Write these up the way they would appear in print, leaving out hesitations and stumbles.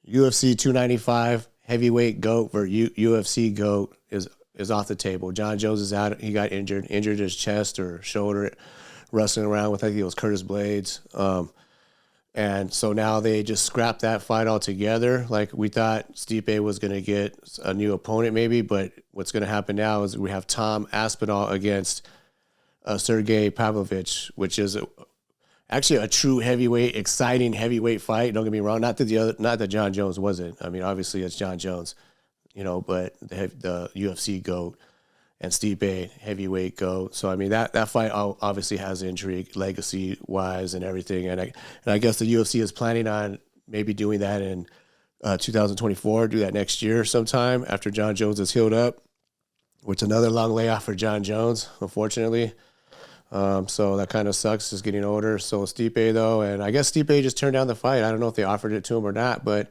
UFC 295 heavyweight GOAT for UFC GOAT is off the table. Jon Jones is out. He got injured his chest or shoulder, wrestling around with, I think it was Curtis Blades. And so now they just scrapped that fight altogether. Like, we thought Stipe was going to get a new opponent maybe, but what's going to happen now is we have Tom Aspinall against Sergei Pavlovich, which is actually a true heavyweight, exciting heavyweight fight. Don't get me wrong. Not that Jon Jones wasn't. I mean, obviously it's Jon Jones, but the UFC GOAT and Stipe heavyweight GOAT. So, I mean, that fight obviously has intrigue, legacy-wise and everything. And I guess the UFC is planning on maybe doing that in 2024, do that next year sometime after Jon Jones is healed up, which is another long layoff for Jon Jones, unfortunately. So that kind of sucks, just getting older. So Stipe, though, and I guess Stipe just turned down the fight. I don't know if they offered it to him or not, but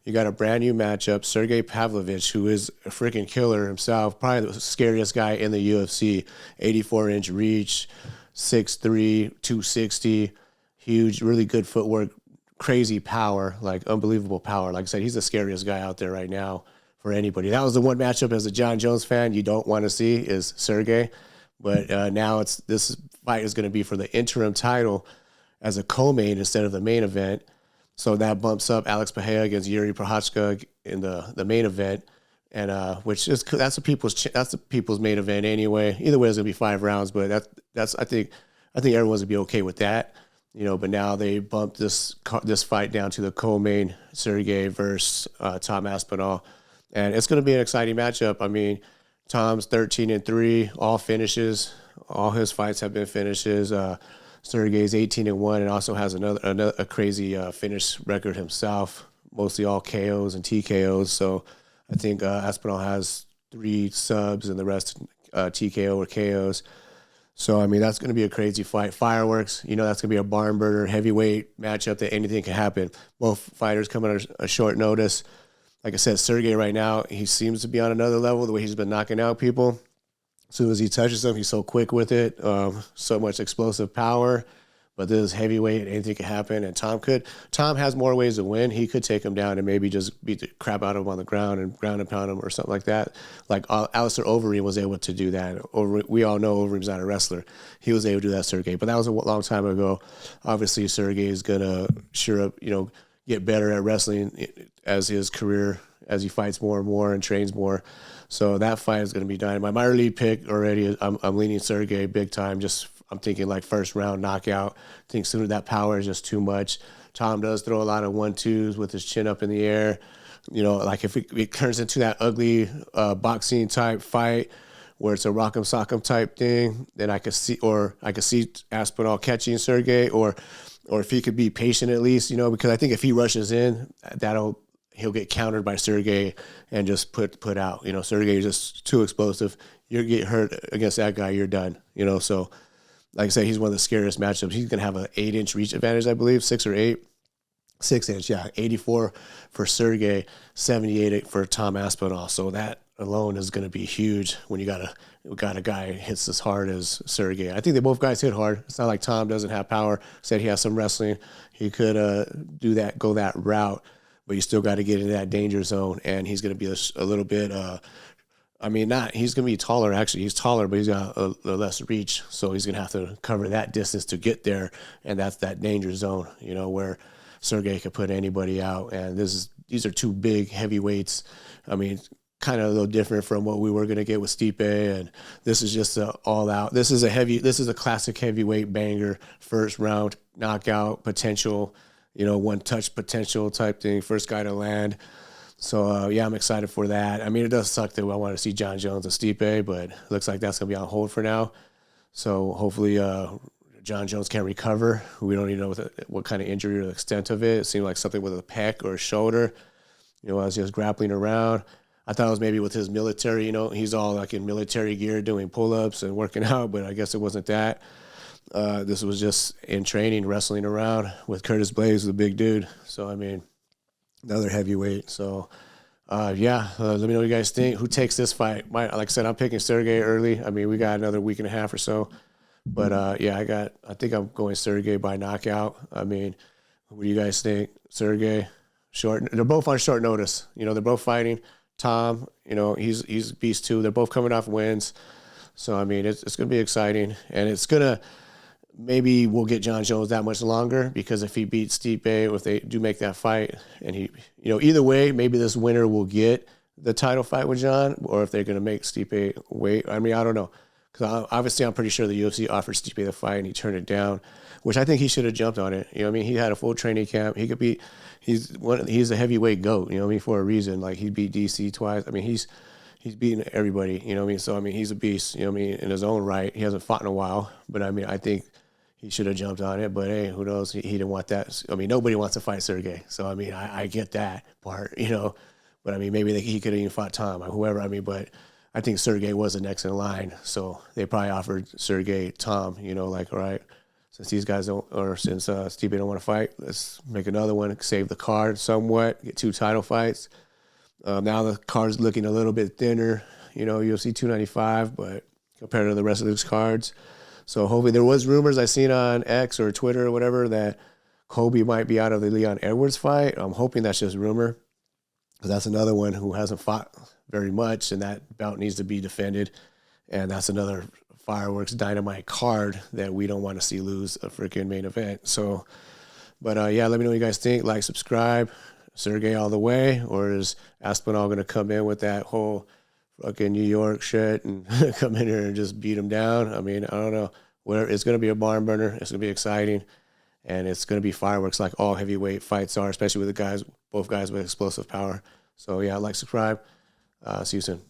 you got a brand new matchup, Sergei Pavlovich, who is a freaking killer himself, probably the scariest guy in the UFC, 84-inch reach, 6'3", 260, huge, really good footwork, crazy power, like unbelievable power. Like I said, he's the scariest guy out there right now for anybody. That was the one matchup as a Jon Jones fan you don't want to see is Sergei. But now this fight is going to be for the interim title as a co-main instead of the main event. So that bumps up Alex Pereira against Jiri Prochazka in the main event, and that's the people's main event anyway. Either way, it's gonna be 5 rounds, but that's I think everyone's gonna be okay with that, But now they bumped this fight down to the co-main, Sergei versus Tom Aspinall, and it's gonna be an exciting matchup. I mean, Tom's 13-3, all finishes. All his fights have been finishes. Sergei's 18-1 and also has another crazy finish record himself, mostly all KOs and TKOs. So I think Aspinall has 3 subs and the rest TKO or KOs. So, I mean, that's going to be a crazy fight. Fireworks, that's going to be a barn burner, heavyweight matchup that anything can happen. Both fighters come on a short notice. Like I said, Sergei right now, he seems to be on another level, the way he's been knocking out people. As soon as he touches them, he's so quick with it, so much explosive power. But this is heavyweight, anything can happen. And Tom has more ways to win. He could take him down and maybe just beat the crap out of him on the ground and ground and pound him or something like that. Like Alistair Overeem was able to do that. We all know Overeem's not a wrestler. He was able to do that, Sergei. But that was a long time ago. Obviously, Sergei is going to, get better at wrestling as his career, as he fights more and more and trains more. So that fight is going to be dynamite. My early pick already, I'm leaning Sergei big time. I'm thinking like first round knockout. I think sooner that power is just too much. Tom does throw a lot of 1-2s with his chin up in the air. Like if it turns into that ugly boxing type fight where it's a rock'em sock'em type thing, then I could see Aspinall catching Sergei, or if he could be patient at least, because I think if he rushes in, he'll get countered by Sergei and just put out. Sergei is just too explosive. You get hurt against that guy, you're done. So like I said, he's one of the scariest matchups. He's gonna have an 8-inch reach advantage, I believe, 6 or 8. 6-inch, yeah. 84 for Sergei, 78 for Tom Aspinall. So that alone is gonna be huge when you got a guy who hits as hard as Sergei. I think they both guys hit hard. It's not like Tom doesn't have power. Said he has some wrestling. He could go that route. But you still got to get into that danger zone, and he's going to be a little bit. He's going to be taller. Actually, he's taller, but he's got a less reach, so he's going to have to cover that distance to get there, and that's that danger zone. Where Sergei could put anybody out, and these are 2 big heavyweights. I mean, kind of a little different from what we were going to get with Stipe, and this is just all out. This is a classic heavyweight banger, first round knockout potential. One touch potential type thing, first guy to land. So, I'm excited for that. I mean, it does suck that I want to see Jon Jones and Stipe, but it looks like that's going to be on hold for now. So, hopefully, Jon Jones can recover. We don't even know what kind of injury or the extent of it. It seemed like something with a pec or a shoulder, as he was grappling around. I thought it was maybe with his military, he's all like in military gear doing pull-ups and working out, but I guess it wasn't that. This was just in training, wrestling around with Curtis Blades, the big dude. So, I mean, another heavyweight. So, let me know what you guys think. Who takes this fight? Like I said, I'm picking Sergei early. I mean, we got another week and a half or so. But, I think I'm going Sergei by knockout. I mean, what do you guys think? Sergei? They're both on short notice. You know, they're both fighting. Tom, you know, he's a beast too. They're both coming off wins. So, I mean, it's going to be exciting. And it's going to, maybe we'll get Jon Jones that much longer, because if he beats Stipe, or if they do make that fight, and he, you know, either way, maybe this winner will get the title fight with Jon, or if they're going to make Stipe wait. I mean, I don't know. Because obviously I'm pretty sure the UFC offered Stipe the fight and he turned it down, which I think he should have jumped on it. You know what I mean? He had a full training camp. He could be, he's a heavyweight GOAT, you know what I mean, for a reason. Like, he beat DC twice. I mean, he's beaten everybody, you know what I mean? So, I mean, he's a beast, you know what I mean, in his own right. He hasn't fought in a while, but I mean, I think he should have jumped on it. But hey, who knows? He didn't want that. I mean, nobody wants to fight Sergei. So, I mean, I get that part, you know. But, I mean, maybe he could have even fought Tom or whoever. I mean, but I think Sergei was the next in line. So they probably offered Sergei Tom, you know, like, all right, since these guys don't, or since Stipe don't want to fight, let's make another one, save the card somewhat, get 2 title fights. Now the card's looking a little bit thinner, you know, UFC 295, but compared to the rest of those cards. So hopefully, there was rumors I seen on X or Twitter or whatever that Kobe might be out of the Leon Edwards fight. I'm hoping that's just rumor, because that's another one who hasn't fought very much, and that bout needs to be defended. And that's another fireworks dynamite card that we don't want to see lose a freaking main event. So, but yeah, let me know what you guys think. Like, subscribe. Sergei all the way, or is Aspinall going to come in with that whole fucking New York shit and come in here and just beat him down? I mean, I don't know. It's going to be a barn burner. It's going to be exciting, and it's going to be fireworks like all heavyweight fights are, especially with both guys with explosive power. So yeah, like, subscribe. See you soon.